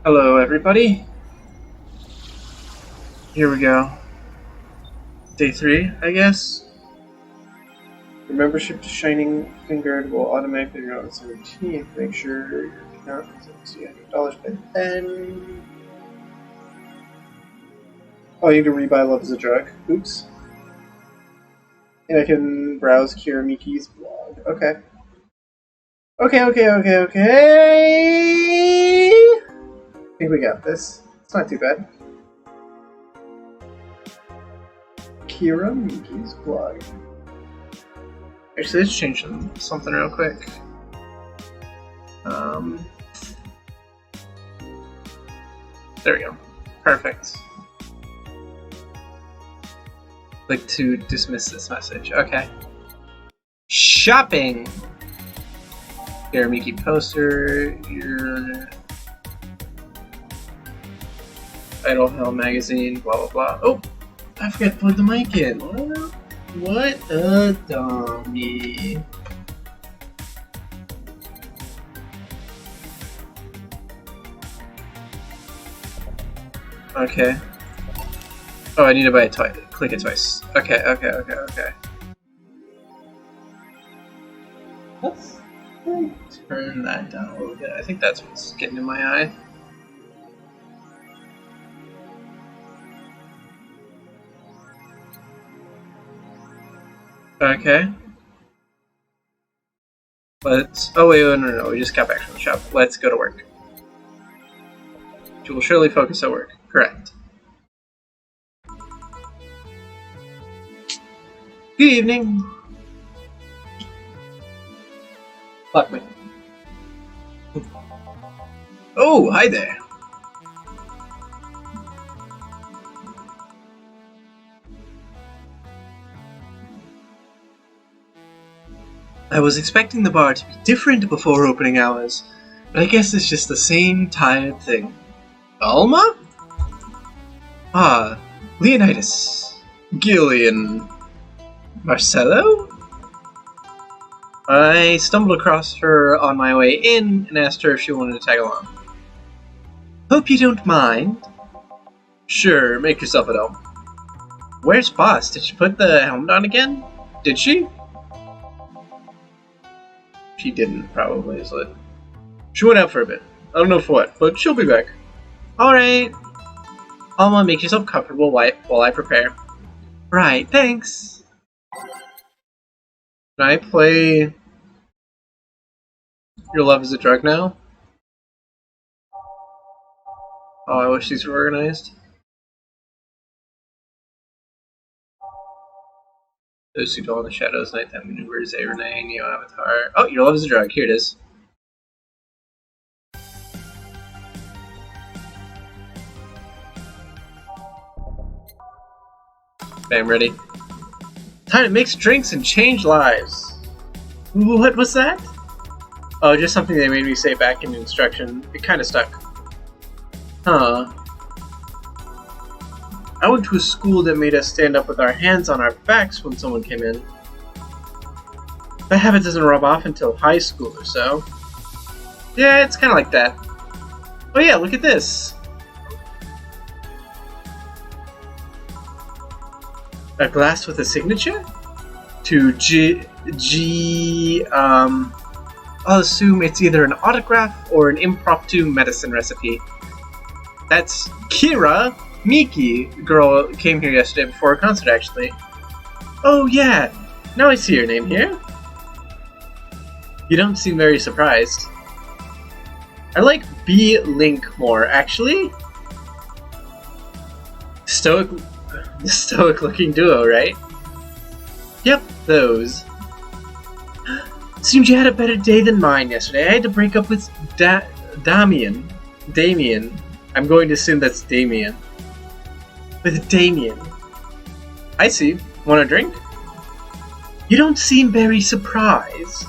Hello, everybody. Here we go. Day 3, I guess. Your membership to Shining Fingered will automatically go on 17th. Make sure your account is $800 by then. Oh, you can rebuy Love is a Drug. Oops. And I can browse Kira Miki's blog. Okay. Okay. I think we got this. It's not too bad. Kira Miki's blog. Actually, let's change something real quick. There we go. Perfect. Click to dismiss this message. Okay. Shopping! Kira Miki poster. Your Idle Hell magazine. Blah blah blah. Oh! I forgot to plug the mic in. What a dummy. Okay. Oh, I need to buy it twice. Click it twice. Okay. Let's turn that down a little bit. I think that's what's getting in my eye. Okay. Let's. Oh wait, no. We just got back from the shop. Let's go to work. You will surely focus at work. Correct. Good evening. Fuck me. Oh, hi there. I was expecting the bar to be different before opening hours, but I guess it's just the same tired thing. Alma? Ah, Leonidas. Gillian. Marcello? I stumbled across her on my way in and asked her if she wanted to tag along. Hope you don't mind. Sure, make yourself at home. Where's Boss? Did she put the helmet on again? Did she? She didn't, probably, is it? She went out for a bit. I don't know for what, but she'll be back. Alright. Alma, make yourself comfortable while I prepare. Right, thanks. Can I play Your Love is a Drug now? Oh, I wish these were organized. Those who dwell in the shadows, nighttime maneuvers, A. Renee, Neo Avatar. Oh, Your Love is a Drug. Here it is. Okay, I'm ready. Time to mix drinks and change lives. What was that? Oh, just something they made me say back in the instruction. It kind of stuck. Huh. I went to a school that made us stand up with our hands on our backs when someone came in. That habit doesn't rub off until high school or so. Yeah, it's kind of like that. Oh yeah, look at this. A glass with a signature? To I'll assume it's either an autograph or an impromptu medicine recipe. That's Kira Miki. The girl came here yesterday before a concert, actually. Oh yeah, now I see your name here. You don't seem very surprised. I like B-Link more, actually. Stoic looking duo, right? Yep, those. Seems you had a better day than mine yesterday. I had to break up with Damien. I'm going to assume that's Damien. With Damien. I see. Want a drink? You don't seem very surprised.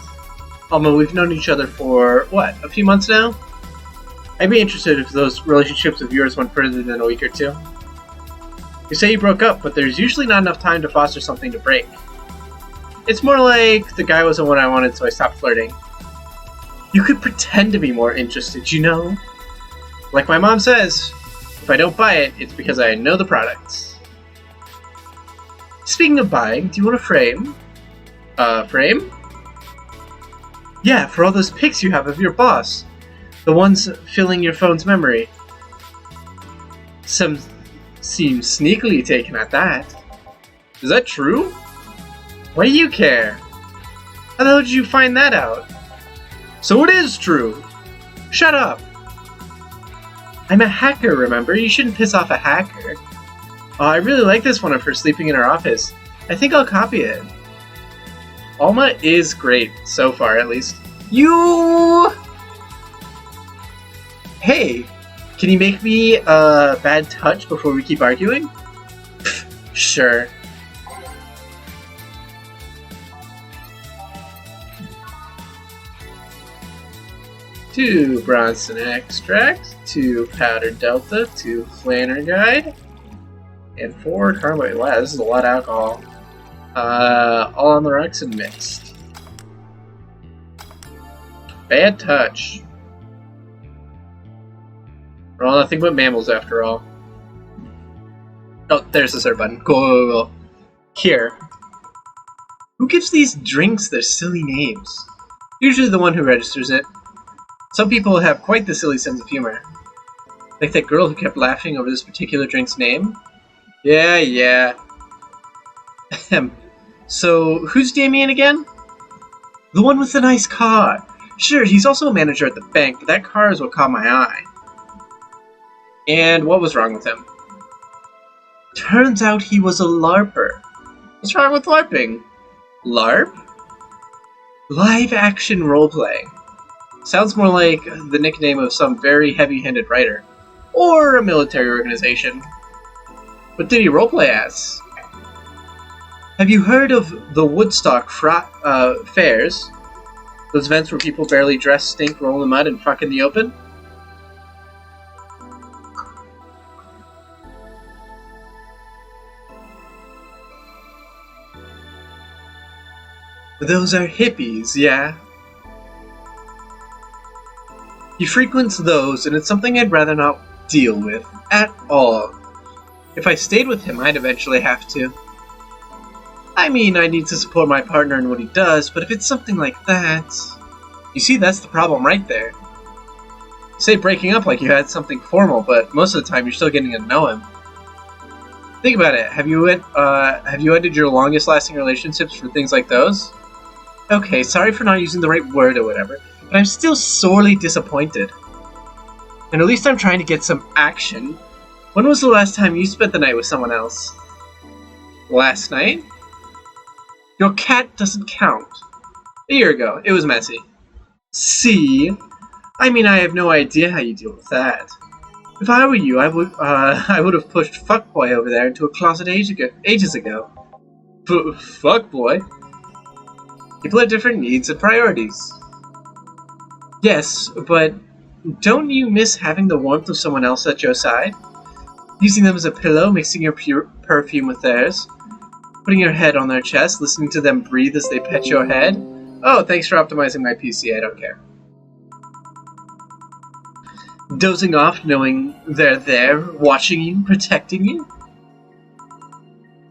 Alma, we've known each other for, what, a few months now? I'd be interested if those relationships of yours went further than a week or two. You say you broke up, but there's usually not enough time to foster something to break. It's more like the guy wasn't what I wanted, so I stopped flirting. You could pretend to be more interested, you know? Like my mom says, if I don't buy it, it's because I know the product. Speaking of buying, do you want a frame? Frame? Yeah, for all those pics you have of your boss. The ones filling your phone's memory. Some seem sneakily taken at that. Is that true? Why do you care? How the hell did you find that out? So it is true! Shut up! I'm a hacker, remember? You shouldn't piss off a hacker. Oh, I really like this one of her sleeping in her office. I think I'll copy it. Alma is great, so far at least. You! Hey, can you make me a bad touch before we keep arguing? Sure. Two Bronson Extract, 2 Powdered Delta, 2 Flanner Guide, and 4 Carboy. Wow, this is a lot of alcohol. All on the rocks and mixed. Bad touch. We're all nothing but mammals after all. Oh, there's the start button. Go. Here. Who gives these drinks their silly names? Usually the one who registers it. Some people have quite the silly sense of humor. Like that girl who kept laughing over this particular drink's name. Yeah. So, who's Damien again? The one with the nice car. Sure, he's also a manager at the bank, but that car is what caught my eye. And what was wrong with him? Turns out he was a LARPer. What's wrong with LARPing? LARP? Live action roleplay. Sounds more like the nickname of some very heavy-handed writer. Or a military organization. What did he roleplay as? Have you heard of the Woodstock fairs? Those events where people barely dress, stink, roll in the mud, and fuck in the open? Those are hippies, yeah. He frequents those, and it's something I'd rather not deal with at all. If I stayed with him, I'd eventually have to. I mean, I need to support my partner in what he does, but if it's something like that... You see, that's the problem right there. You say breaking up like you had something formal, but most of the time you're still getting to know him. Think about it. Have you ended your longest-lasting relationships for things like those? Okay, sorry for not using the right word or whatever, but I'm still sorely disappointed. And at least I'm trying to get some action. When was the last time you spent the night with someone else? Last night? Your cat doesn't count. A year ago. It was messy. See? I mean, I have no idea how you deal with that. If I were you, I would have pushed fuckboy over there into a closet ages ago. Fuckboy? People have different needs and priorities. Yes, but don't you miss having the warmth of someone else at your side? Using them as a pillow, mixing your perfume with theirs, putting your head on their chest, listening to them breathe as they pet your head. Oh, thanks for optimizing my PC, I don't care. Dozing off, knowing they're there, watching you, protecting you.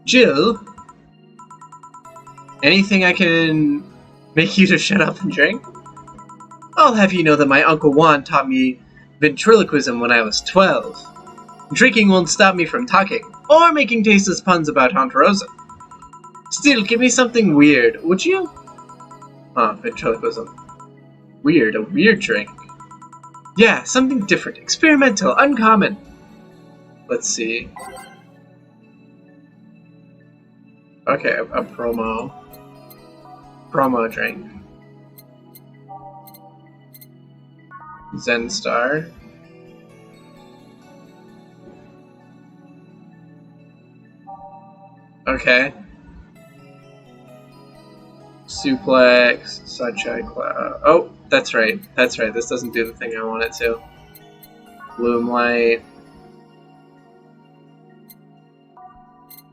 Jill? Anything I can make you to shut up and drink? I'll have you know that my Uncle Juan taught me ventriloquism when I was 12. Drinking won't stop me from talking, or making tasteless puns about Aunt Rosa. Still, give me something weird, would you? Ventriloquism. Weird, a weird drink. Yeah, something different, experimental, uncommon. Let's see. Okay, a promo drink. Zen Star. Okay. Suplex, Sunshine Cloud. Oh, that's right. That's right. This doesn't do the thing I want it to. Bloomlight.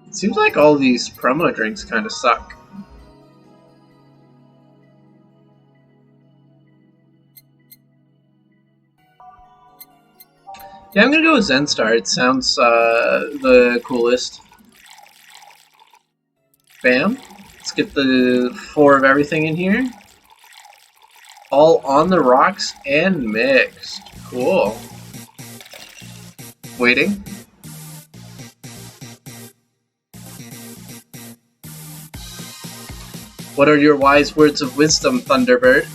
It seems like all these promo drinks kind of suck. Yeah, I'm gonna go with Zenstar. It sounds the coolest. Bam. Let's get the 4 of everything in here. All on the rocks and mixed. Cool. Waiting. What are your wise words of wisdom, Thunderbird?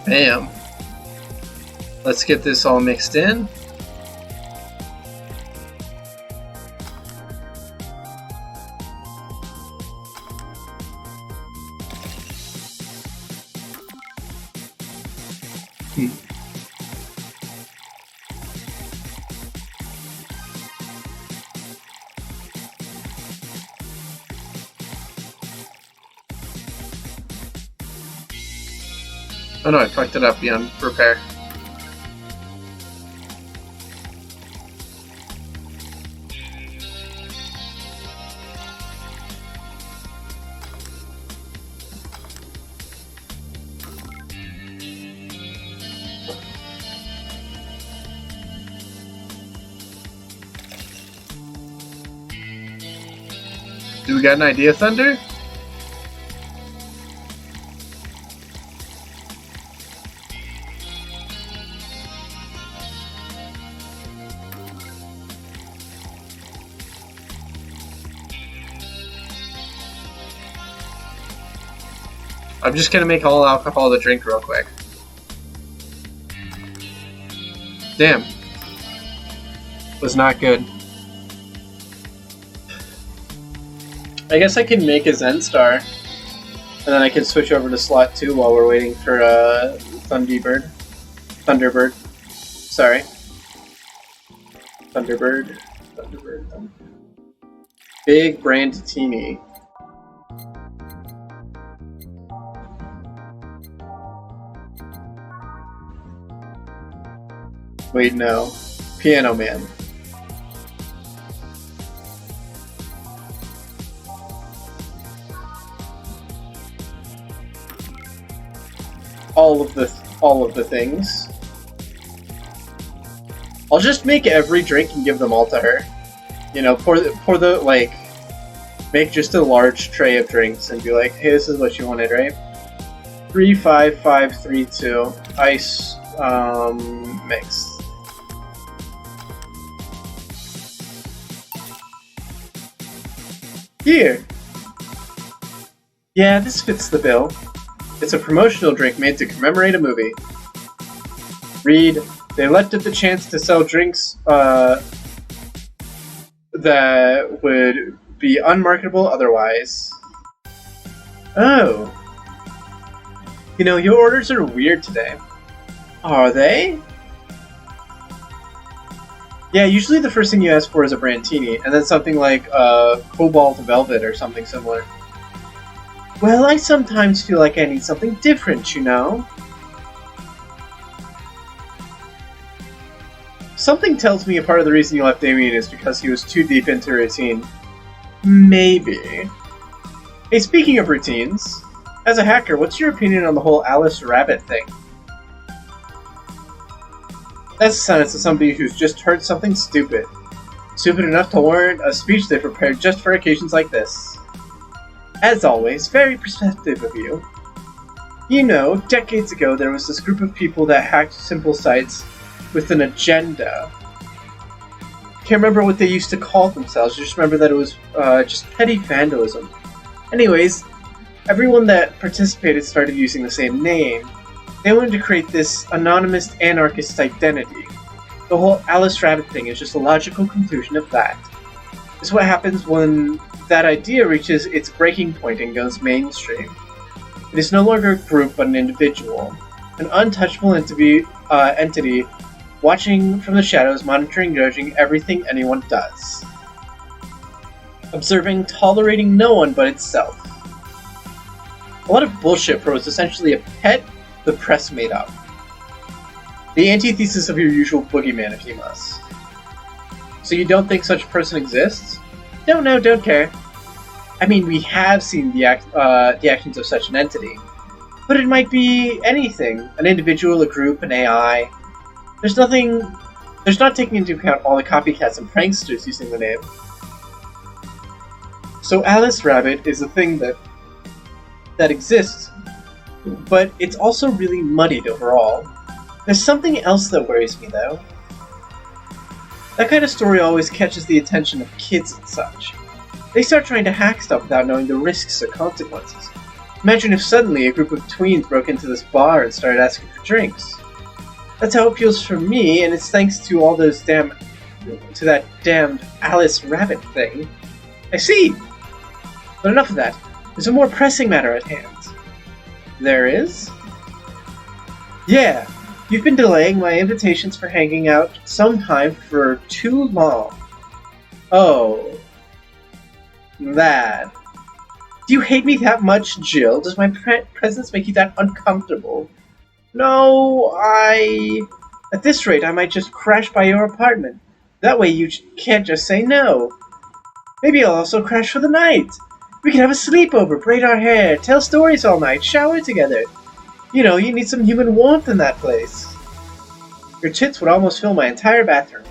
Bam. Let's get this all mixed in. Oh no, I fucked it up beyond repair. Do we got an idea, Thunder? I'm just gonna make all alcohol to drink real quick. Damn. Was not good. I guess I can make a Zenstar, and then I can switch over to slot 2 while we're waiting for Thunderbird. Sorry. Thunderbird. Big Brandtini. Wait, no. Piano Man. All of the things. I'll just make every drink and give them all to her. You know, pour the like, make just a large tray of drinks and be like, hey, this is what you wanted, right? 3, 5, 5, 3, 2. Ice, mix. Here. Yeah, this fits the bill. It's a promotional drink made to commemorate a movie. Read, they elected the chance to sell drinks that would be unmarketable otherwise. Oh. You know, your orders are weird today. Are they? Yeah, usually the first thing you ask for is a Brandtini, and then something like Cobalt Velvet or something similar. Well, I sometimes feel like I need something different, you know? Something tells me a part of the reason you left Damien is because he was too deep into routine. Maybe. Hey, speaking of routines, as a hacker, what's your opinion on the whole Alice Rabbit thing? That's a sentence of somebody who's just heard something stupid. Stupid enough to warrant a speech they prepared just for occasions like this. As always, very perceptive of you. You know, decades ago there was this group of people that hacked simple sites with an agenda. Can't remember what they used to call themselves, I just remember that it was just petty vandalism. Anyways, everyone that participated started using the same name. They wanted to create this anonymous anarchist identity. The whole Alice Rabbit thing is just a logical conclusion of that. It's what happens when that idea reaches its breaking point and goes mainstream. It is no longer a group but an individual, an untouchable entity watching from the shadows, monitoring, judging everything anyone does. Observing, tolerating no one but itself. A lot of bullshit for what's essentially a pet the press made up. The antithesis of your usual boogeyman, if you must. So you don't think such a person exists? Don't know, don't care. I mean, we have seen the actions of such an entity. But it might be anything. An individual, a group, an AI. There's not taking into account all the copycats and pranksters using the name. So Alice Rabbit is a thing that exists, but it's also really muddied overall. There's something else that worries me, though. That kind of story always catches the attention of kids and such. They start trying to hack stuff without knowing the risks or consequences. Imagine if suddenly a group of tweens broke into this bar and started asking for drinks. That's how it feels for me, and it's thanks to all those to that damned Alice Rabbit thing. I see! But enough of that. There's a more pressing matter at hand. There is? Yeah, you've been delaying my invitations for hanging out sometime for too long. Oh. That. Do you hate me that much, Jill? Does my presence make you that uncomfortable? No, At this rate, I might just crash by your apartment. That way you can't just say no. Maybe I'll also crash for the night. We can have a sleepover, braid our hair, tell stories all night, shower together. You know, you need some human warmth in that place. Your tits would almost fill my entire bathroom.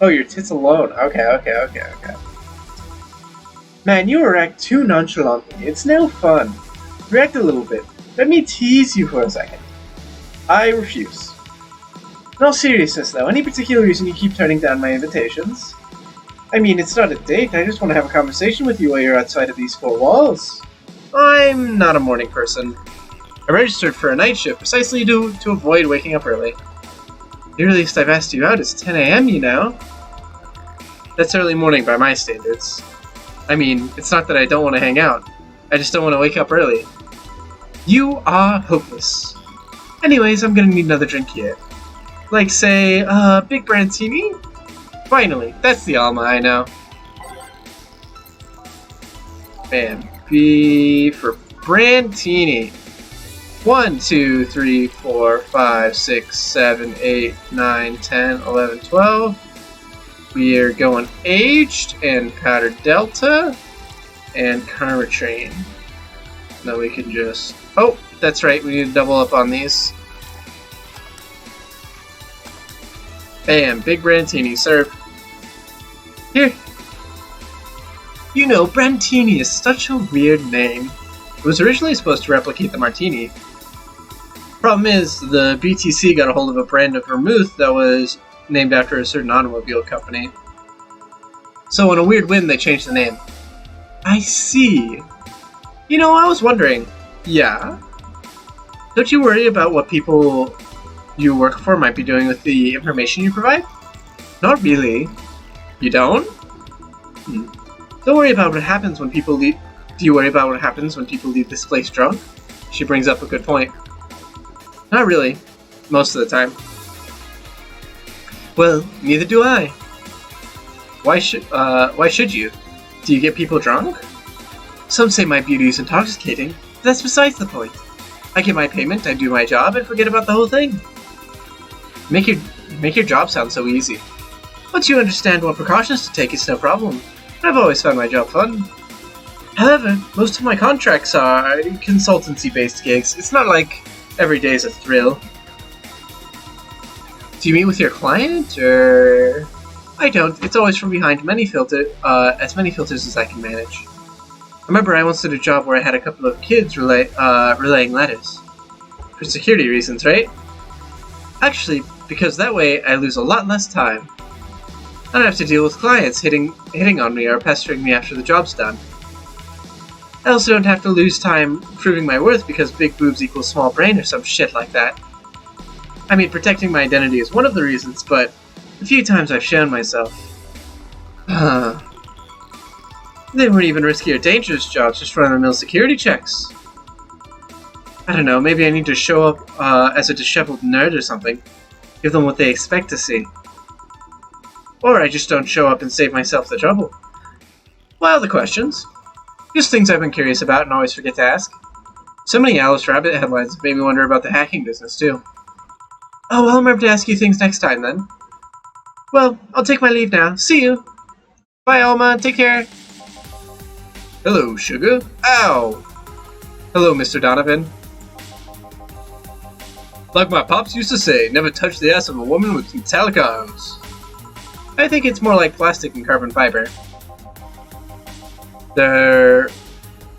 Oh, your tits alone. Okay. Man, you react too nonchalantly. It's no fun. React a little bit. Let me tease you for a second. I refuse. In all seriousness, though, any particular reason you keep turning down my invitations? I mean, it's not a date. I just want to have a conversation with you while you're outside of these four walls. I'm not a morning person. I registered for a night shift precisely to avoid waking up early. The earliest I've asked you out is 10 a.m., you know? That's early morning by my standards. I mean, it's not that I don't want to hang out. I just don't want to wake up early. You are hopeless. Anyways, I'm gonna need another drink here. Like, say, Big Brantini? Finally, that's the Alma I know. Bam. B for Brantini. 1, 2, 3, 4, 5, 6, 7, 8, 9, 10, 11, 12. We are going aged and powdered delta and karma train. Then we can just... Oh, that's right, we need to double up on these. Bam, Big Brantini, serve. Here. You know, Brantini is such a weird name. It was originally supposed to replicate the martini. Problem is, the BTC got a hold of a brand of vermouth that was named after a certain automobile company. So in a weird whim, they changed the name. I see. You know, I was wondering. Yeah? Don't you worry about what people you work for might be doing with the information you provide? Not really. You don't? Don't worry about what happens when people leave. Do you worry about what happens when people leave this place drunk? She brings up a good point. Not really. Most of the time. Well, neither do I. Why should you? Do you get people drunk? Some say my beauty is intoxicating, but that's besides the point. I get my payment, I do my job, and forget about the whole thing. Make your job sound so easy. Once you understand what precautions to take, it's no problem. I've always found my job fun. However, most of my contracts are consultancy-based gigs. It's not like every day is a thrill. Do you meet with your client, or...? I don't. It's always from behind as many filters as I can manage. I remember I once did a job where I had a couple of kids relaying letters. For security reasons, right? Actually, because that way I lose a lot less time. I don't have to deal with clients hitting on me or pestering me after the job's done. I also don't have to lose time proving my worth because big boobs equals small brain or some shit like that. I mean, protecting my identity is one of the reasons, but the few times I've shown myself... They weren't even risky or dangerous jobs, just run-of-the-mill security checks. I don't know, maybe I need to show up as a disheveled nerd or something. Give them what they expect to see. Or I just don't show up and save myself the trouble. What other questions? Just things I've been curious about and always forget to ask. So many Alice Rabbit headlines made me wonder about the hacking business, too. Oh, I'll remember to ask you things next time, then. Well, I'll take my leave now. See you! Bye, Alma. Take care! Hello, Sugar. Ow! Hello, Mr. Donovan. Like my pops used to say, never touch the ass of a woman with metallic arms. I think it's more like plastic and carbon fiber. They're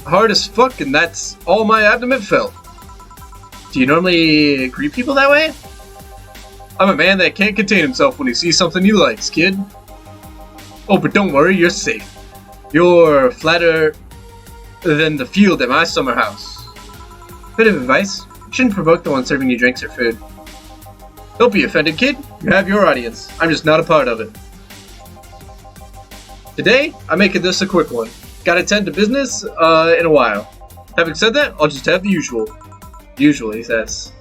hard as fuck, and that's all my abdomen felt. Do you normally greet people that way? I'm a man that can't contain himself when he sees something he likes, kid. Oh, but don't worry, you're safe. You're flatter than the field at my summer house. Bit of advice. Shouldn't provoke the one serving you drinks or food. Don't be offended, kid. You have your audience. I'm just not a part of it. Today, I'm making this a quick one. Gotta tend to business in a while. Having said that, I'll just have the usual. Usually, he says.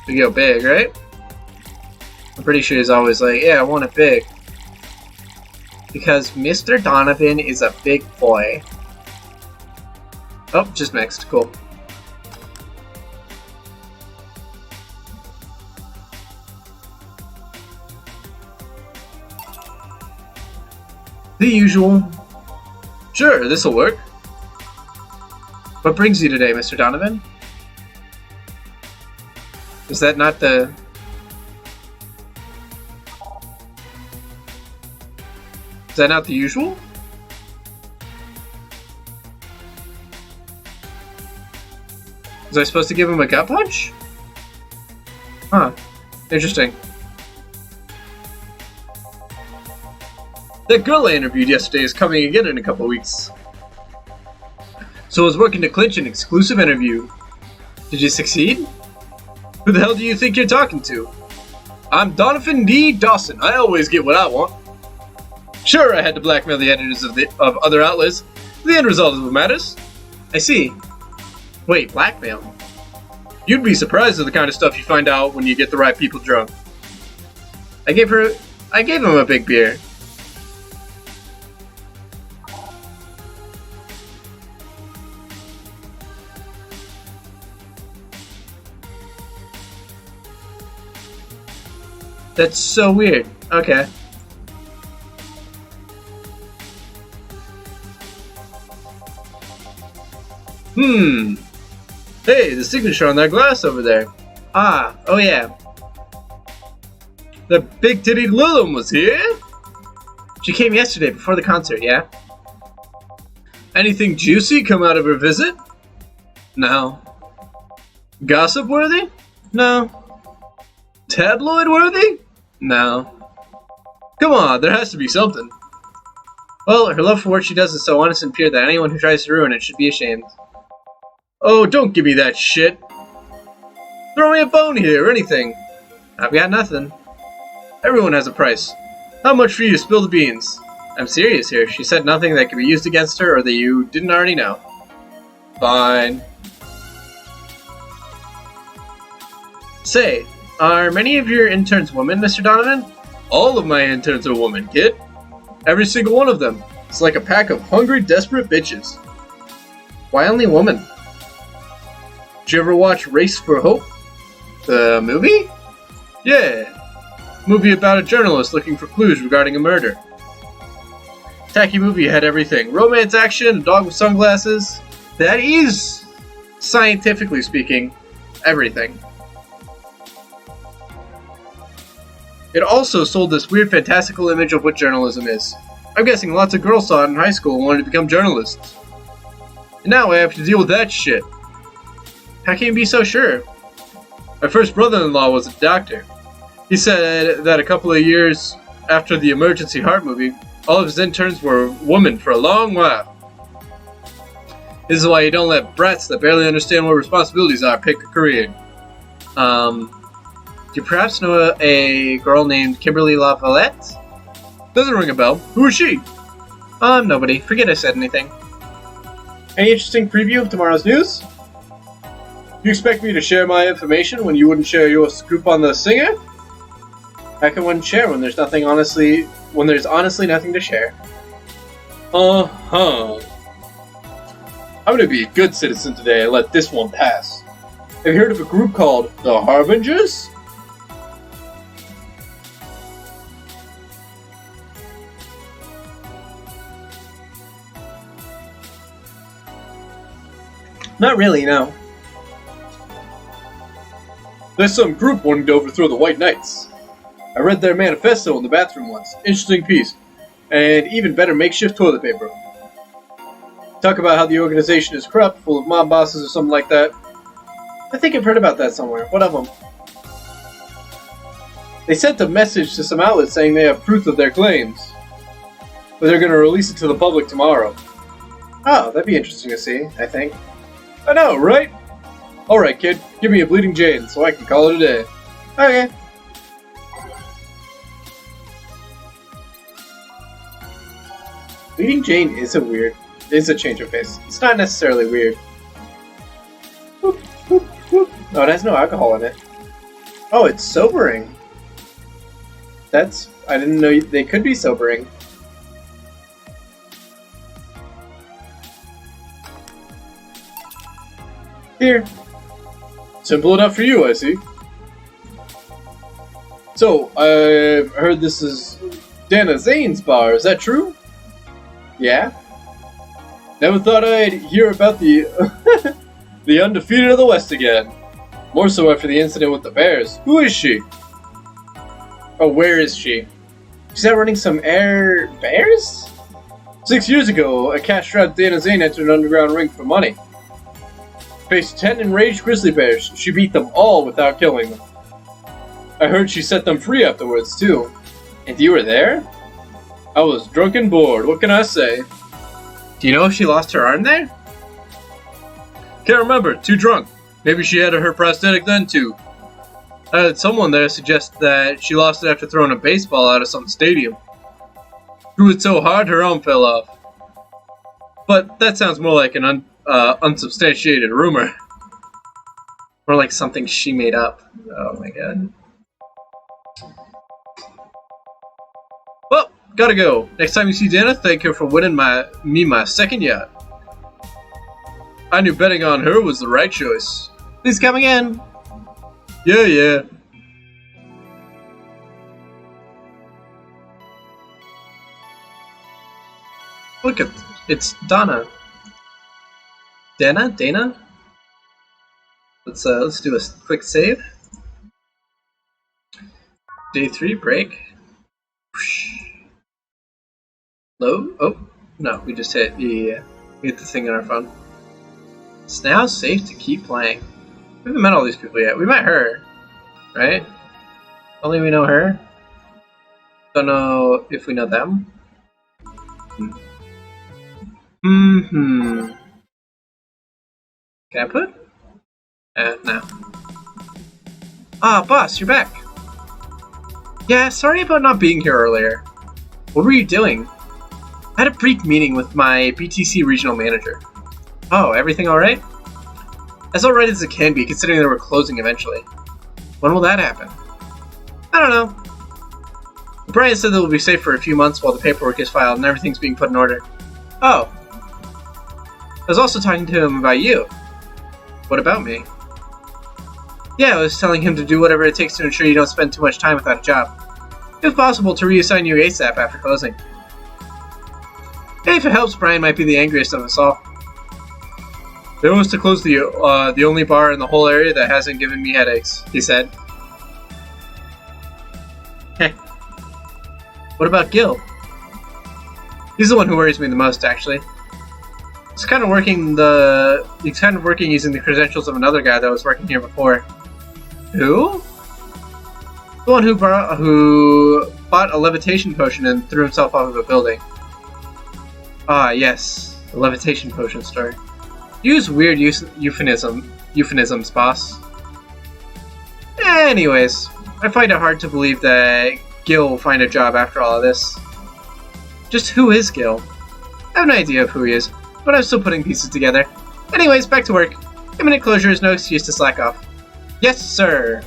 We go big, right? I'm pretty sure he's always like, yeah, I want it big. Because Mr. Donovan is a big boy. Oh, just mixed. Cool. The usual. Sure, this'll work. What brings you today, Mr. Donovan? Is that not the... Is that not the usual? Was I supposed to give him a gut punch? Huh. Interesting. That girl I interviewed yesterday is coming again in a couple weeks. So I was working to clinch an exclusive interview. Did you succeed? Who the hell do you think you're talking to? I'm Donovan D. Dawson. I always get what I want. Sure, I had to blackmail the editors of other outlets. The end result is what matters. I see. Wait, blackmail? You'd be surprised at the kind of stuff you find out when you get the right people drunk. I gave him a big beer. That's so weird. Okay. Hey, the signature on that glass over there. Ah, oh yeah. The big-titted Lilum was here? She came yesterday before the concert, yeah? Anything juicy come out of her visit? No. Gossip-worthy? No. Tabloid-worthy? No. Come on, there has to be something. Well, her love for what she does is so honest and pure that anyone who tries to ruin it should be ashamed. Oh, don't give me that shit. Throw me a bone here or anything. I've got nothing. Everyone has a price. How much for you to spill the beans? I'm serious here. She said nothing that could be used against her or that you didn't already know. Fine. Say, are many of your interns women, Mr. Donovan? All of my interns are women, kid. Every single one of them. It's like a pack of hungry, desperate bitches. Why only women? Did you ever watch Race for Hope? The movie? Yeah. Movie about a journalist looking for clues regarding a murder. Tacky movie had everything. Romance, action, a dog with sunglasses. That is, scientifically speaking, everything. It also sold this weird fantastical image of what journalism is. I'm guessing lots of girls saw it in high school and wanted to become journalists. And now I have to deal with that shit. How can you be so sure? My first brother-in-law was a doctor. He said that a couple of years after the Emergency Heart movie, all of his interns were women for a long while. This is why you don't let brats that barely understand what responsibilities are pick a career. Do you perhaps know a girl named Kimberly LaValette? Doesn't ring a bell. Who is she? Nobody. Forget I said anything. Any interesting preview of tomorrow's news? You expect me to share my information when you wouldn't share your scoop on the singer? How can one share when there's honestly nothing to share? Uh-huh. I'm gonna be a good citizen today and let this one pass. Have you heard of a group called the Harbingers? Not really, no. There's some group wanting to overthrow the White Knights. I read their manifesto in the bathroom once. Interesting piece. And even better makeshift toilet paper. Talk about how the organization is corrupt, full of mob bosses or something like that. I think I've heard about that somewhere. What of them? They sent a message to some outlets saying they have proof of their claims. But they're going to release it to the public tomorrow. Oh, that'd be interesting to see, I think. I know, right? Alright, kid. Give me a Bleeding Jane so I can call it a day. Okay. Bleeding Jane is a change of pace. It's not necessarily weird. Whoop, whoop, whoop. No, it has no alcohol in it. Oh, it's sobering. I didn't know they could be sobering. Here. Simple enough for you, I see. So, I've heard this is Dana Zane's bar, is that true? Yeah? Never thought I'd hear about the the undefeated of the West again. More so after the incident with the Bears. Who is she? Oh, where is she? She's out running some air bears? 6 years ago, a cash-strapped Dana Zane entered an underground ring for money. Faced 10 enraged grizzly bears. She beat them all without killing them. I heard she set them free afterwards, too. And you were there? I was drunk and bored, what can I say? Do you know if she lost her arm there? Can't remember, too drunk. Maybe she had her prosthetic then, too. I had someone there suggest that she lost it after throwing a baseball out of some stadium. Threw it so hard her arm fell off. But that sounds more like an unsubstantiated rumor. More like something she made up. Oh my god. Well, gotta go. Next time you see Dana, thank her for winning my second yacht. I knew betting on her was the right choice. Please come again. Yeah. Look at it's Dana. Dana? Let's do a quick save. Day 3 break. Load? Oh no, we just hit we hit the thing on our phone. It's now safe to keep playing. We haven't met all these people yet. We met her, right? Only we know her. Don't know if we know them. Can I put? No. Ah, boss, you're back. Yeah, sorry about not being here earlier. What were you doing? I had a brief meeting with my BTC regional manager. Oh, everything alright? As alright as it can be, considering they were closing eventually. When will that happen? I don't know. Brian said that we'll be safe for a few months while the paperwork is filed and everything's being put in order. Oh. I was also talking to him about you. What about me? Yeah, I was telling him to do whatever it takes to ensure you don't spend too much time without a job. If possible, to reassign you ASAP after closing. Hey, if it helps, Brian might be the angriest of us all. They want us to close the only bar in the whole area that hasn't given me headaches, he said. Heh. What about Gil? He's the one who worries me the most, actually. He's kind of working using the credentials of another guy that was working here before. Who? The one who bought a levitation potion and threw himself off of a building. Ah, yes, the levitation potion story. Use weird euphemisms, boss. Anyways, I find it hard to believe that Gil will find a job after all of this. Just who is Gil? I have no idea of who he is, but I'm still putting pieces together. Anyways, back to work. Imminent closure is no excuse to slack off. Yes, sir.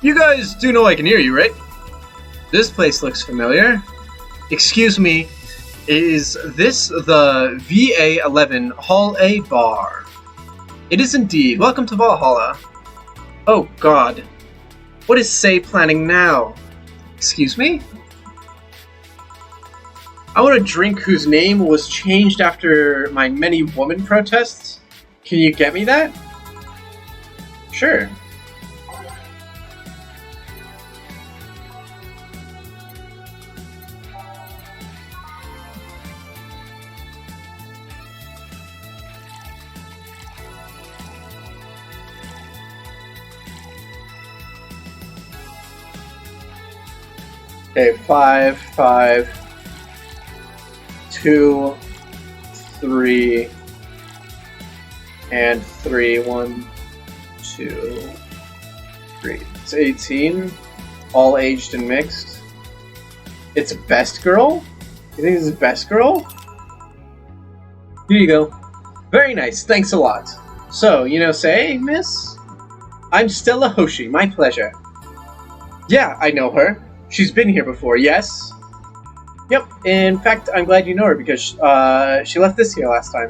You guys do know I can hear you, right? This place looks familiar. Excuse me, is this the VA-11 Hall A bar? It is indeed. Welcome to Valhalla. Oh god. What is Say planning now? Excuse me? I want a drink whose name was changed after my many woman protests. Can you get me that? Sure. Okay, 5, 5, 2, 3, and 3. 1, 2, 3. It's 18. All aged and mixed. It's best girl? You think this is best girl? Here you go. Very nice, thanks a lot. So, you know, say, miss? I'm Stella Hoshi, my pleasure. Yeah, I know her. She's been here before, yes? Yep, in fact, I'm glad you know her because she left this here last time.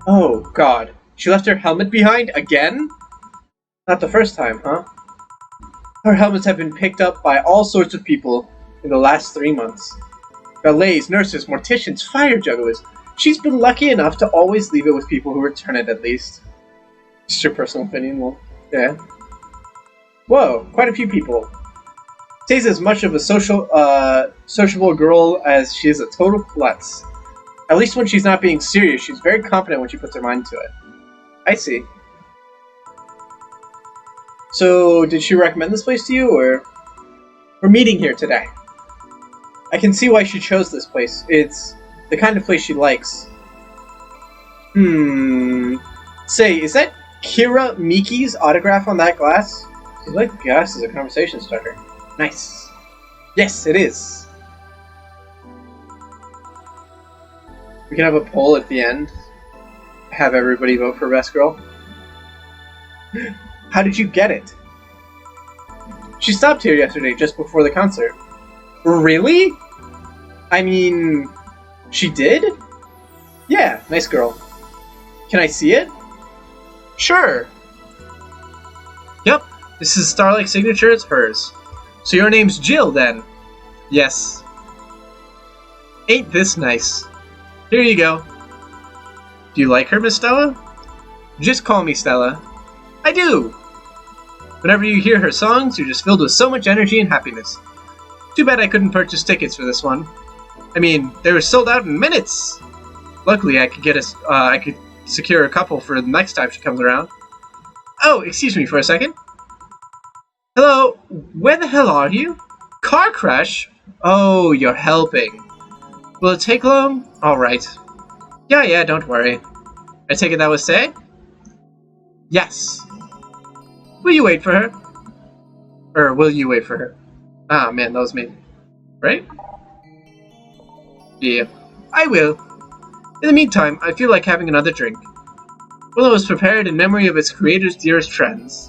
Oh, God. She left her helmet behind again? Not the first time, huh? Her helmets have been picked up by all sorts of people in the last 3 months. Valets, nurses, morticians, fire jugglers. She's been lucky enough to always leave it with people who return it at least. Just your personal opinion, well, yeah. Whoa, quite a few people. Stays as much of a sociable girl as she is a total klutz. At least when she's not being serious, she's very confident when she puts her mind to it. I see. So, did she recommend this place to you, or? We're meeting here today. I can see why she chose this place. It's the kind of place she likes. Say, is that Kira Miki's autograph on that glass? Seems like the glass is a conversation starter. Nice. Yes, it is. We can have a poll at the end. Have everybody vote for best girl. How did you get it? She stopped here yesterday just before the concert. Really? I mean, she did? Yeah, nice girl. Can I see it? Sure. Yep, this is Starlight's signature, it's hers. So your name's Jill, then? Yes. Ain't this nice? Here you go. Do you like her, Miss Stella? Just call me Stella. I do! Whenever you hear her songs, you're just filled with so much energy and happiness. Too bad I couldn't purchase tickets for this one. I mean, they were sold out in minutes! Luckily, I could secure a couple for the next time she comes around. Oh, excuse me for a second. Hello, where the hell are you? Car crash? Oh, you're helping. Will it take long? Alright. Yeah, don't worry. I take it that was Say? Yes. Will you wait for her? Or will you wait for her? Ah, man, that was me. Right? Yeah, I will. In the meantime, I feel like having another drink. One that was prepared in memory of its creator's dearest friends.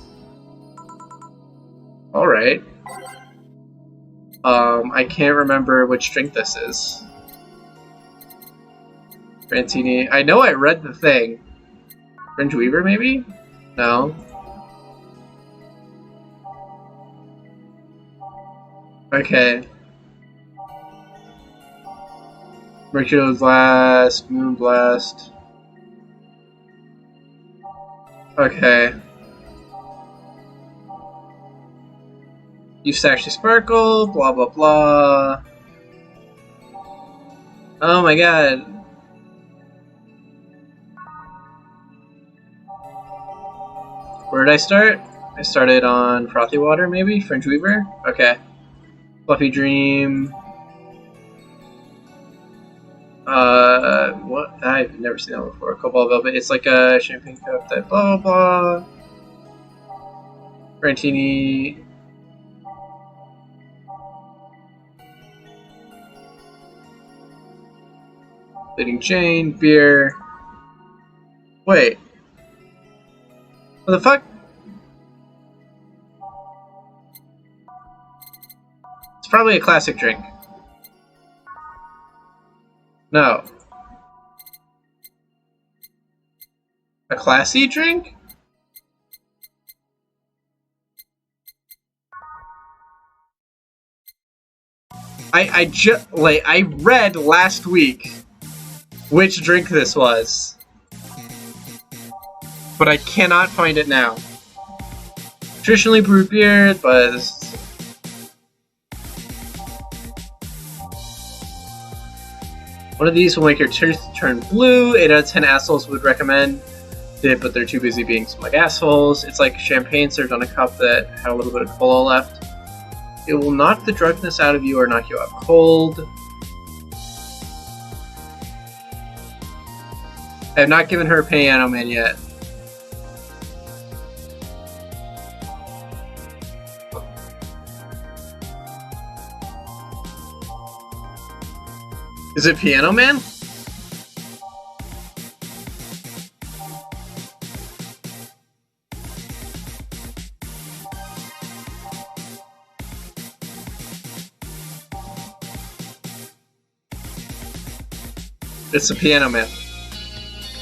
Alright. I can't remember which drink this is. Frantini. I know I read the thing. Fringe Weaver, maybe? No. Okay. Mercurial Blast, Moon Blast. Okay. Eustache Sparkle, blah blah blah. Oh my god. Where did I start? I started on Frothy Water, maybe? Fringe Weaver? Okay. Fluffy Dream. What? I've never seen that before. Cobalt Velvet. It's like a champagne cup type, blah blah blah. Frantini. Leading chain, beer. Wait. What the fuck? It's probably a classic drink. No. A classy drink? I read last week which drink this was, but I cannot find it now. Traditionally brewed beer, but one of these will make your tooth turn blue. 8 out of 10 assholes would recommend it, but they're too busy being smug assholes. It's like champagne served on a cup that had a little bit of cola left. It will knock the drunkenness out of you or knock you out cold. I have not given her a Piano Man yet. Is it Piano Man? It's a Piano Man.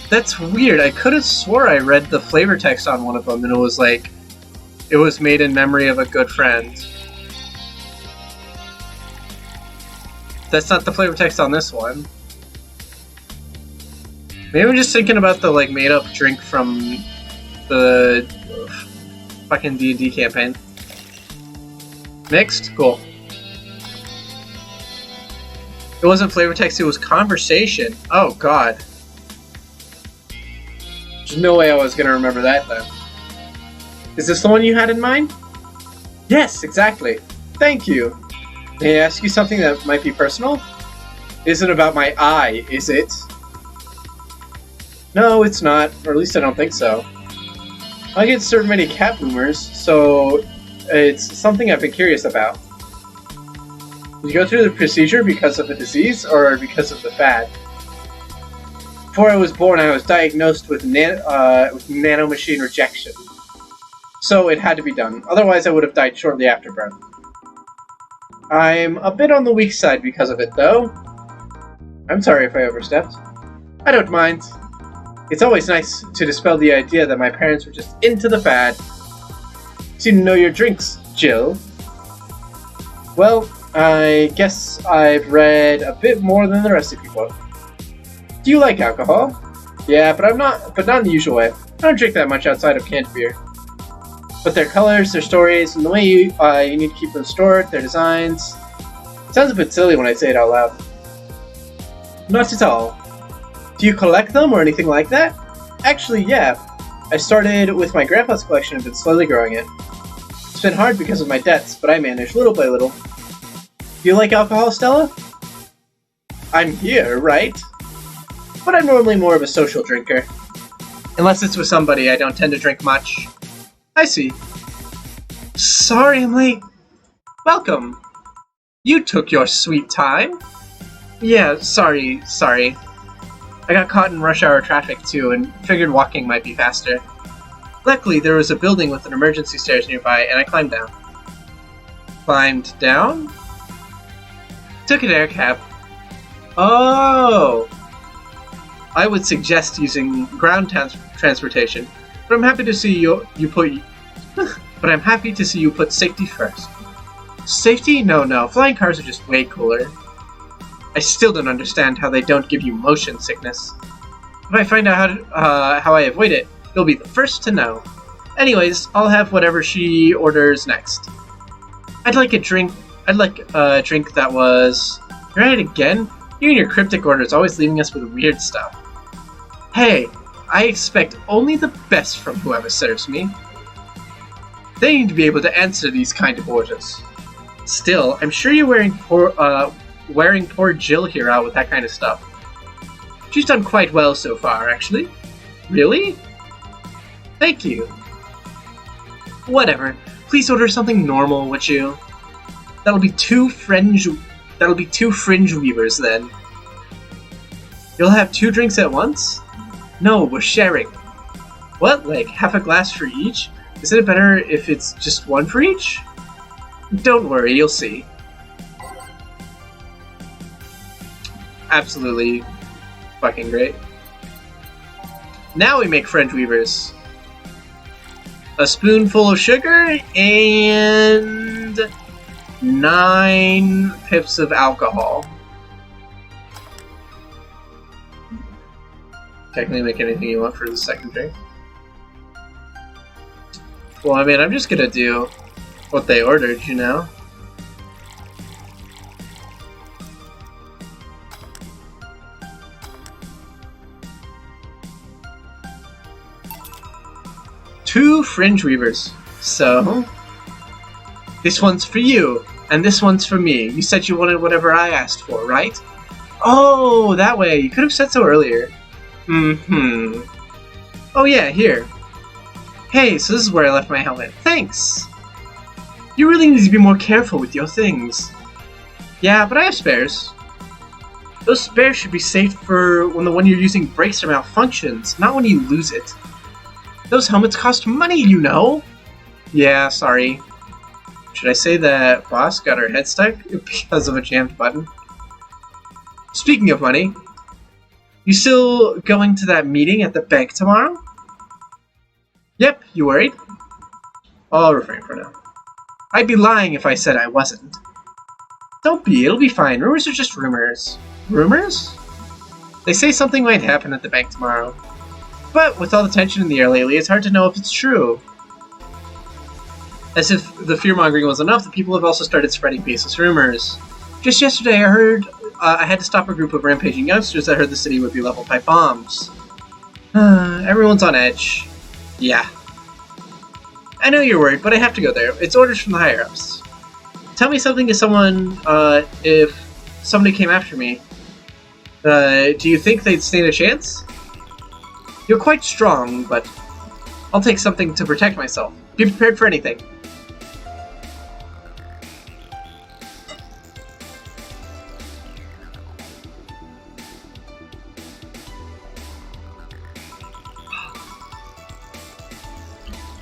That's weird. I could have swore I read the flavor text on one of them and it was like, it was made in memory of a good friend. That's not the flavor text on this one. Maybe I'm just thinking about the like made up drink from the fucking D&D campaign. Mixed? Cool. It wasn't flavor text, it was conversation. Oh god. There's no way I was gonna remember that then. Is this the one you had in mind? Yes, exactly. Thank you. May I ask you something that might be personal? Isn't about my eye, is it? No, it's not, or at least I don't think so. I get served many cat rumors, so it's something I've been curious about. Did you go through the procedure because of the disease, or because of the fad? Before I was born, I was diagnosed with nanomachine rejection. So it had to be done, otherwise I would have died shortly after birth. I'm a bit on the weak side because of it, though. I'm sorry if I overstepped. I don't mind. It's always nice to dispel the idea that my parents were just into the fad. Seem to know your drinks, Jill. Well, I guess I've read a bit more than the rest of you both. Do you like alcohol? Yeah, but not in the usual way. I don't drink that much outside of canned beer. But their colors, their stories, and the way you need to keep them stored, their designs. It sounds a bit silly when I say it out loud. Not at all. Do you collect them or anything like that? Actually, yeah. I started with my grandpa's collection and been slowly growing it. It's been hard because of my debts, but I managed little by little. Do you like alcohol, Stella? I'm here, right? But I'm normally more of a social drinker. Unless it's with somebody, I don't tend to drink much. I see. Sorry I'm late. Welcome. You took your sweet time. Yeah, sorry. I got caught in rush hour traffic too, and figured walking might be faster. Luckily, there was a building with an emergency stairs nearby, and I climbed down. Climbed down? Took an air cab. Oh! I would suggest using ground transportation, but I'm happy to see you put safety first. Safety? No. Flying cars are just way cooler. I still don't understand how they don't give you motion sickness. If I find out how I avoid it, you'll be the first to know. Anyways, I'll have whatever she orders next. I'd like a drink that was... You're at it again? You and your cryptic orders always leaving us with weird stuff. Hey, I expect only the best from whoever serves me. They need to be able to answer these kind of orders. Still, I'm sure you're wearing poor Jill here out with that kind of stuff. She's done quite well so far, actually. Really? Thank you. Whatever. Please order something normal, would you? That'll be two fringe weavers then. You'll have 2 drinks at once? No, we're sharing. What, like half a glass for each? Isn't it better if it's just 1 for each? Don't worry, you'll see. Absolutely fucking great. Now we make French weavers. A spoonful of sugar and 9 pips of alcohol. Technically make anything you want for the second drink. Well, I mean, I'm just gonna do what they ordered, you know? Two fringe weavers. So, this one's for you, and this one's for me. You said you wanted whatever I asked for, right? Oh, that way. You could have said so earlier. Mm-hmm. Oh yeah, here. Hey, so this is where I left my helmet. Thanks! You really need to be more careful with your things. Yeah, but I have spares. Those spares should be saved for when the one you're using breaks or malfunctions, not when you lose it. Those helmets cost money, you know! Yeah, sorry. Should I say that Boss got her head stuck because of a jammed button? Speaking of money, you still going to that meeting at the bank tomorrow? Yep, you worried? I'll refrain for now. I'd be lying if I said I wasn't. Don't be, it'll be fine. Rumors are just rumors. Rumors? They say something might happen at the bank tomorrow. But with all the tension in the air lately, it's hard to know if it's true. As if the fear-mongering was enough, the people have also started spreading baseless rumors. Just yesterday, I heard I had to stop a group of rampaging youngsters that heard the city would be leveled by bombs. Everyone's on edge. Yeah. I know you're worried, but I have to go there. It's orders from the higher-ups. Tell me something to someone, if somebody came after me. Do you think they'd stand a chance? You're quite strong, but I'll take something to protect myself. Be prepared for anything.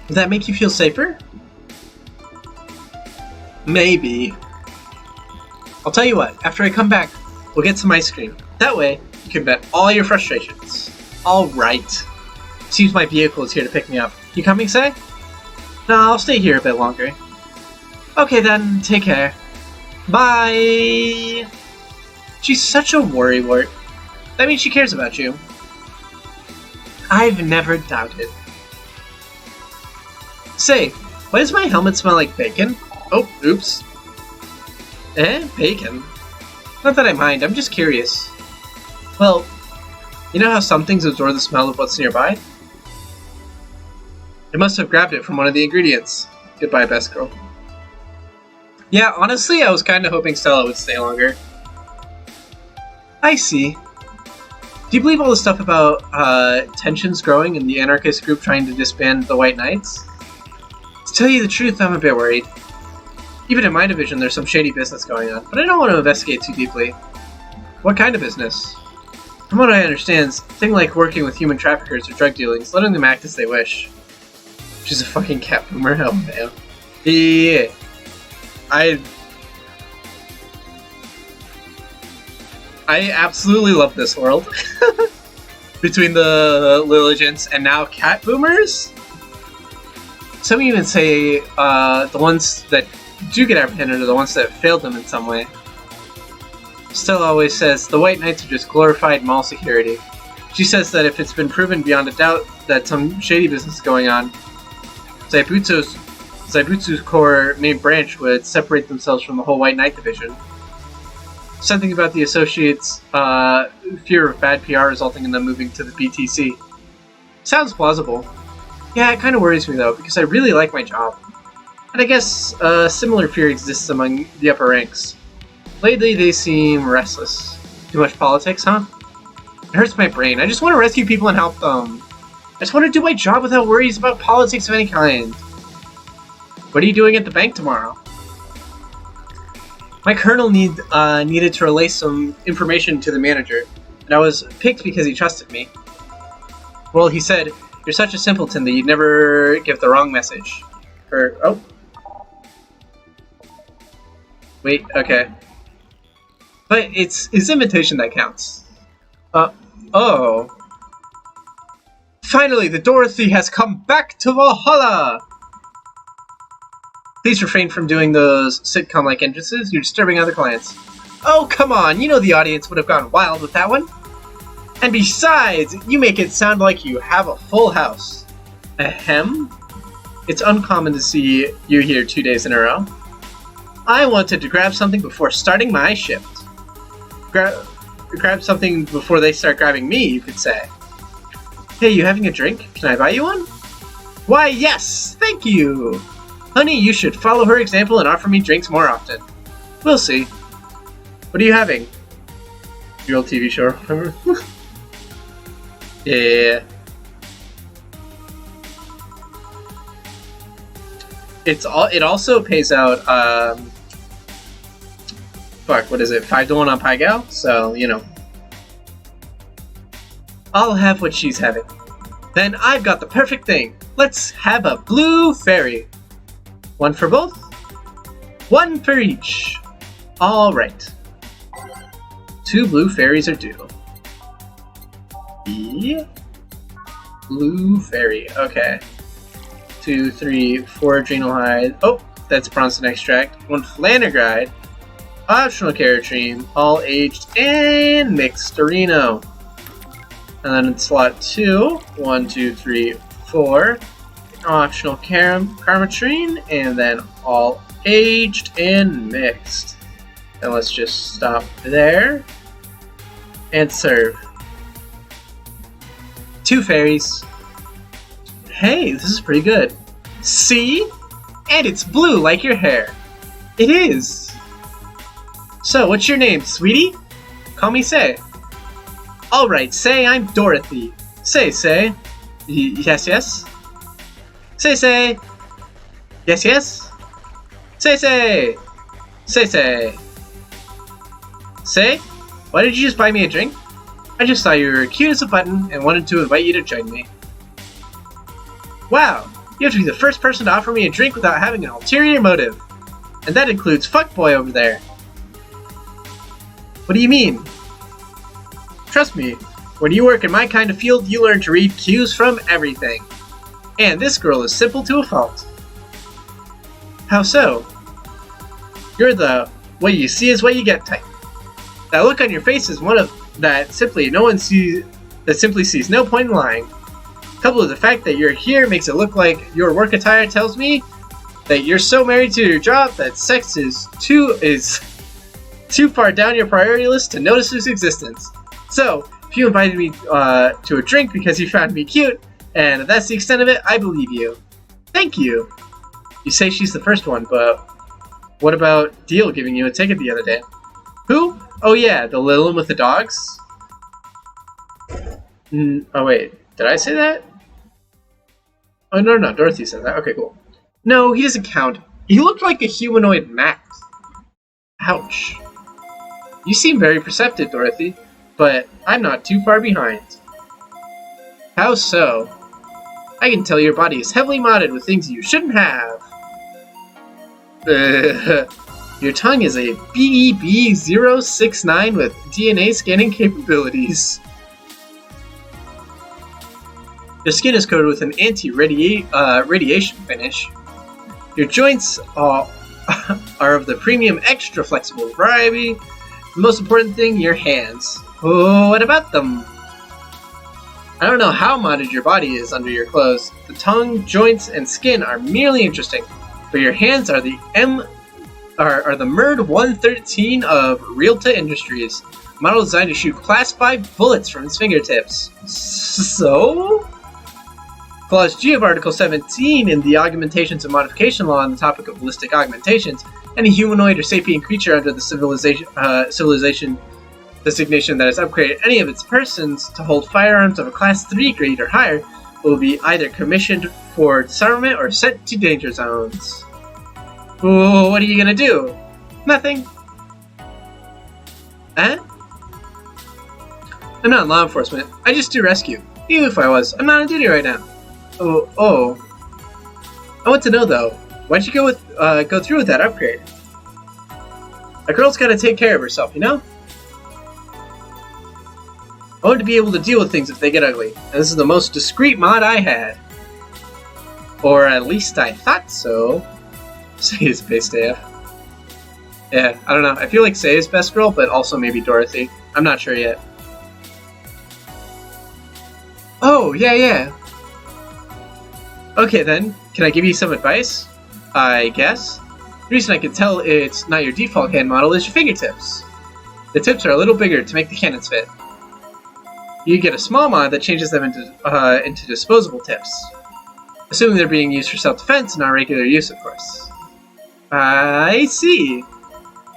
Does that make you feel safer? Maybe. I'll tell you what, after I come back, we'll get some ice cream. That way, you can vent all your frustrations. Alright. Seems my vehicle is here to pick me up. You coming, Say? No, I'll stay here a bit longer. Okay then, take care. Bye! She's such a worrywart. That means she cares about you. I've never doubted. Say, why does my helmet smell like bacon? Oh, oops. Bacon? Not that I mind, I'm just curious. Well, you know how some things absorb the smell of what's nearby? It must have grabbed it from one of the ingredients. Goodbye, best girl. Yeah, honestly, I was kind of hoping Stella would stay longer. I see. Do you believe all the stuff about tensions growing and the anarchist group trying to disband the White Knights? To tell you the truth, I'm a bit worried. Even in my division, there's some shady business going on, but I don't want to investigate too deeply. What kind of business? From what I understand, things like working with human traffickers or drug dealings, letting them act as they wish. She's a fucking cat boomer, hell man. Yeah. I absolutely love this world. Between the Lilligents and now cat boomers? Some even say the ones that do get apprehended are the ones that failed them in some way. Stella always says the White Knights are just glorified mall security. She says that if it's been proven beyond a doubt that some shady business is going on, Zaibutsu's core main branch would separate themselves from the whole White Knight division. Something about the Associates' fear of bad PR resulting in them moving to the BTC. Sounds plausible. Yeah, it kind of worries me though, because I really like my job. And I guess similar fear exists among the upper ranks. Lately, they seem restless. Too much politics, huh? It hurts my brain. I just want to rescue people and help them. I just want to do my job without worries about politics of any kind. What are you doing at the bank tomorrow? My colonel needed to relay some information to the manager, and I was picked because he trusted me. Well, he said, "You're such a simpleton that you'd never give the wrong message." Oh. Wait, okay. But it's his invitation that counts. Oh. Finally, the Dorothy has come back to Valhalla! Please refrain from doing those sitcom-like entrances. You're disturbing other clients. Oh, come on! You know the audience would have gone wild with that one. And besides, you make it sound like you have a full house. Ahem? It's uncommon to see you here 2 days in a row. I wanted to grab something before starting my shift. Grab something before they start grabbing me, you could say. Hey, you having a drink? Can I buy you one? Why, yes! Thank you! Honey, you should follow her example and offer me drinks more often. We'll see. What are you having? Your old TV show, remember? Yeah. It also pays out, what is it, 5-1 on Pai Gal? So, you know. I'll have what she's having. Then I've got the perfect thing. Let's have a blue fairy. One for both? One for each. Alright. 2 blue fairies are due. Yeah. Blue fairy, okay. 2, 3, 4 adrenal hide. Oh, that's Bronson extract. 1 Flanergride. Optional carrot dream. All aged and mixed Dorino. And then in slot 2, 1, 2, 3, 4. Optional Karmatrine, and then all aged and mixed. And let's just stop there. And serve. 2 fairies. Hey, this is pretty good. See? And it's blue like your hair. It is. So, what's your name, sweetie? Call me Say. Alright, Say, I'm Dorothy. Say. Yes, yes? Say. Yes, yes? Say. Say. Say, why did you just buy me a drink? I just saw you were cute as a button and wanted to invite you to join me. Wow, you have to be the first person to offer me a drink without having an ulterior motive. And that includes fuckboy over there. What do you mean? Trust me, when you work in my kind of field, you learn to read cues from everything. And this girl is simple to a fault. How so? You're the what you see is what you get type. That look on your face is one of that simply sees no point in lying. Coupled with the fact that you're here makes it look like your work attire tells me that you're so married to your job that sex is too far down your priority list to notice its existence. So, if you invited me to a drink because you found me cute, and if that's the extent of it, I believe you. Thank you. You say she's the first one, but what about Deal giving you a ticket the other day? Who? Oh yeah, the little one with the dogs? Oh wait, did I say that? Oh no, Dorothy said that. Okay, cool. No, he doesn't count. He looked like a humanoid gnat. Ouch. You seem very perceptive, Dorothy, but I'm not too far behind. How so? I can tell your body is heavily modded with things you shouldn't have. Your tongue is a BEB069 with DNA scanning capabilities. Your skin is coated with an anti-radiation finish. Your joints are of the premium extra flexible variety. The most important thing, your hands. Oh, what about them? I don't know how modded your body is under your clothes. The tongue, joints, and skin are merely interesting, but your hands are the MERD 113 of Realta Industries, model designed to shoot Class 5 bullets from its fingertips. So? Clause G of Article 17 in the Augmentations and Modification Law on the topic of ballistic augmentations, any humanoid or sapient creature under the civilization designation that has upgraded any of its persons to hold firearms of a Class 3 grade or higher will be either commissioned for disarmament or sent to danger zones. Ooh, what are you gonna do? Nothing. I'm not law enforcement. I just do rescue. Even if I was, I'm not on duty right now. Oh. I want to know though, why'd you go through with that upgrade? A girl's gotta take care of herself, you know? I want to be able to deal with things if they get ugly, and this is the most discreet mod I had. Or at least I thought so. Say is base staff. Yeah, I don't know. I feel like Say is best girl, but also maybe Dorothy. I'm not sure yet. Oh, yeah. Okay then, can I give you some advice? I guess. The reason I can tell it's not your default hand model is your fingertips. The tips are a little bigger to make the cannons fit. You get a small mod that changes them into disposable tips. Assuming they're being used for self-defense and not regular use, of course. I see.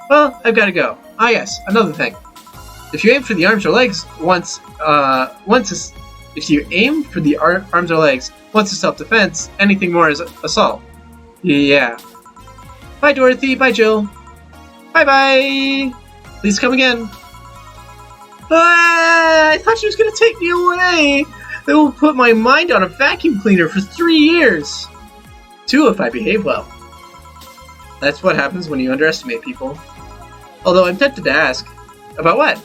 Well, I've got to go. Ah yes, another thing. If you aim for the arms or legs once is self-defense, anything more is assault. Yeah. Bye Dorothy, bye Jill. Bye-bye! Please come again. I thought she was gonna take me away! They will put my mind on a vacuum cleaner for 3 years! 2 if I behave well. That's what happens when you underestimate people. Although I'm tempted to ask, about what?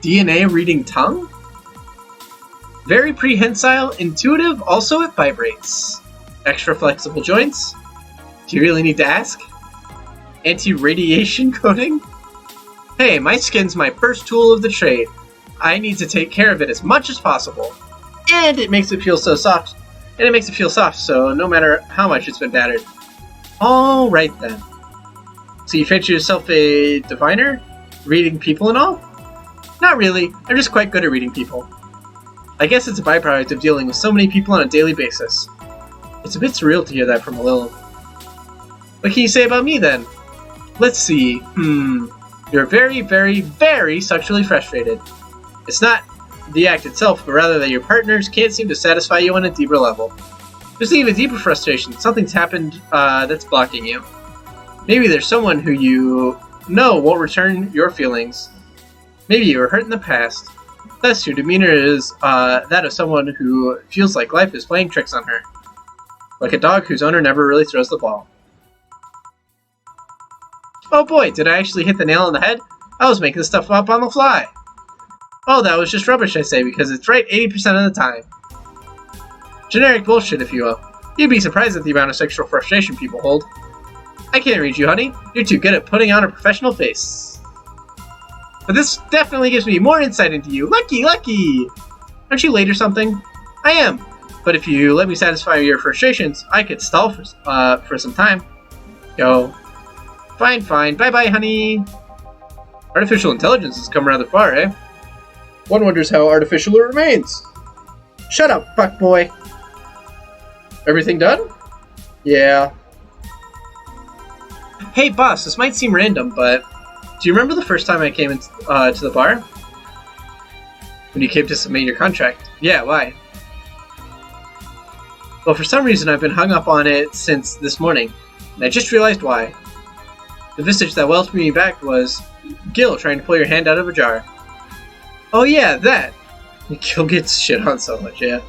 DNA reading tongue? Very prehensile, intuitive, also it vibrates. Extra flexible joints? Do you really need to ask? Anti-radiation coating? Hey, my skin's my first tool of the trade. I need to take care of it as much as possible. And it makes it feel so soft. So no matter how much it's been battered. Alright then. So you fancy yourself a diviner? Reading people and all? Not really. I'm just quite good at reading people. I guess it's a byproduct of dealing with so many people on a daily basis. It's a bit surreal to hear that from a Lil. What can you say about me then? Let's see. You're very, very, very sexually frustrated. It's not the act itself, but rather that your partners can't seem to satisfy you on a deeper level. There's even deeper frustration. Something's happened that's blocking you. Maybe there's someone who you know won't return your feelings. Maybe you were hurt in the past. Thus, your demeanor is that of someone who feels like life is playing tricks on her. Like a dog whose owner never really throws the ball. Oh boy, did I actually hit the nail on the head? I was making this stuff up on the fly. Oh, that was just rubbish, I say, because it's right 80% of the time. Generic bullshit, if you will. You'd be surprised at the amount of sexual frustration people hold. I can't read you, honey. You're too good at putting on a professional face. But this definitely gives me more insight into you. Lucky! Aren't you late or something? I am. But if you let me satisfy your frustrations, I could stall for some time. Go. Fine. Bye-bye, honey. Artificial intelligence has come rather far, eh? One wonders how artificial it remains. Shut up, fuckboy. Everything done? Yeah. Hey, boss, this might seem random, but do you remember the first time I came to the bar? When you came to submit your contract? Yeah, why? Well, for some reason I've been hung up on it since this morning, and I just realized why. The visage that welcomed me back was Gil trying to pull your hand out of a jar. Oh yeah, that! Gil gets shit on so much, yeah.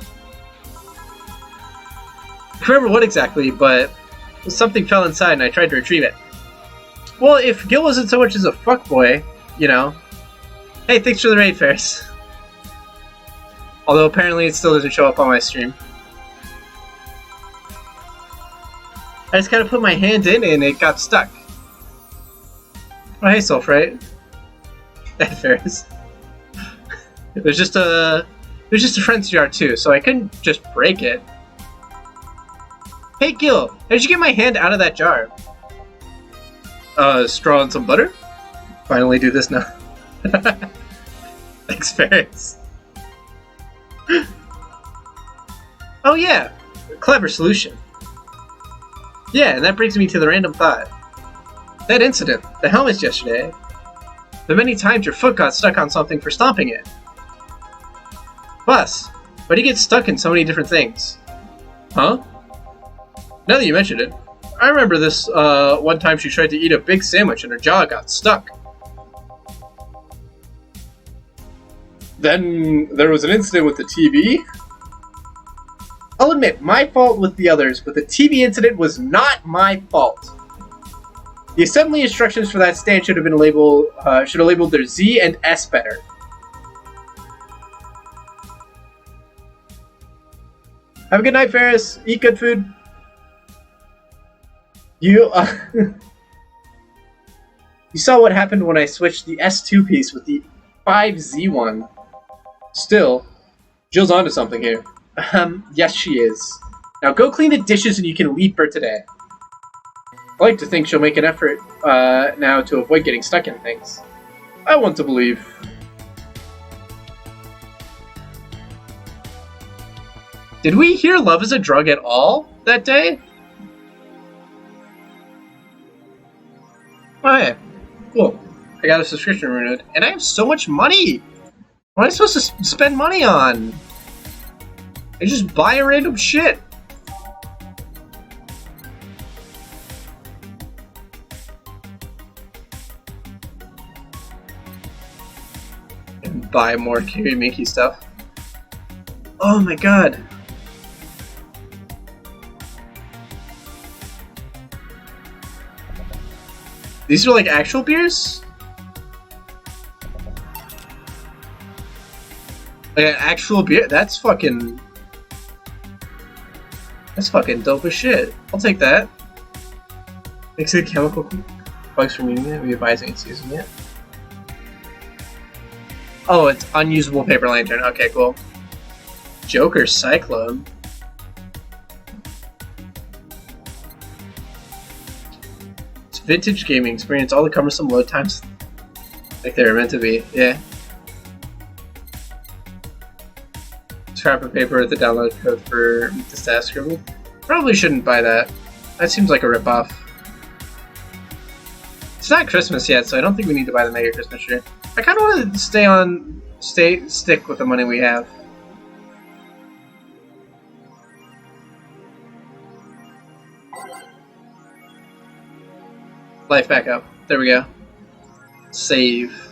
I can't remember what exactly, but something fell inside and I tried to retrieve it. Well, if Gil wasn't so much as a fuckboy, you know. Hey, thanks for the raid, Ferris. Although apparently it still doesn't show up on my stream. I just gotta put my hand in and it got stuck. Oh, hey, Sulfrite. Hey, Ferris. It was just a friend's jar too, so I couldn't just break it. Hey, Gil, how did you get my hand out of that jar? Straw and some butter? Finally do this now. Thanks, Ferris. Oh yeah, clever solution. Yeah, and that brings me to the random thought. That incident, the helmets yesterday, the many times your foot got stuck on something for stomping it. Plus, why do you get stuck in so many different things? Huh? Now that you mention it, I remember this one time she tried to eat a big sandwich and her jaw got stuck. Then there was an incident with the TV. I'll admit, my fault with the others, but the TV incident was not my fault. The assembly instructions for that stand should have been labeled their Z and S better. Have a good night, Ferris. Eat good food. You you saw what happened when I switched the S2 piece with the 5Z one. Still, Jill's onto something here. Yes, she is. Now go clean the dishes and you can leave for today. I like to think she'll make an effort now to avoid getting stuck in things. I want to believe. Did we hear Love is a Drug at all that day? Oh yeah, cool. I got a subscription renewed, and I have so much money! What am I supposed to spend money on? I just buy random shit. And buy more Curie Minky stuff. Oh my god. These are like actual beers? Like an actual beer? That's fucking dope as shit. I'll take that. Makes it chemical bugs from eating it, readvising its using it. Oh, it's unusable paper lantern. Okay, cool. Joker Cyclone. It's vintage gaming experience. All the cumbersome load times like they were meant to be. Yeah. Scrap of paper with the download code for the status scribble. Probably shouldn't buy that. That seems like a ripoff. It's not Christmas yet, so I don't think we need to buy the Mega Christmas tree. I kind of want to stick with the money we have. Life back up. There we go. Save.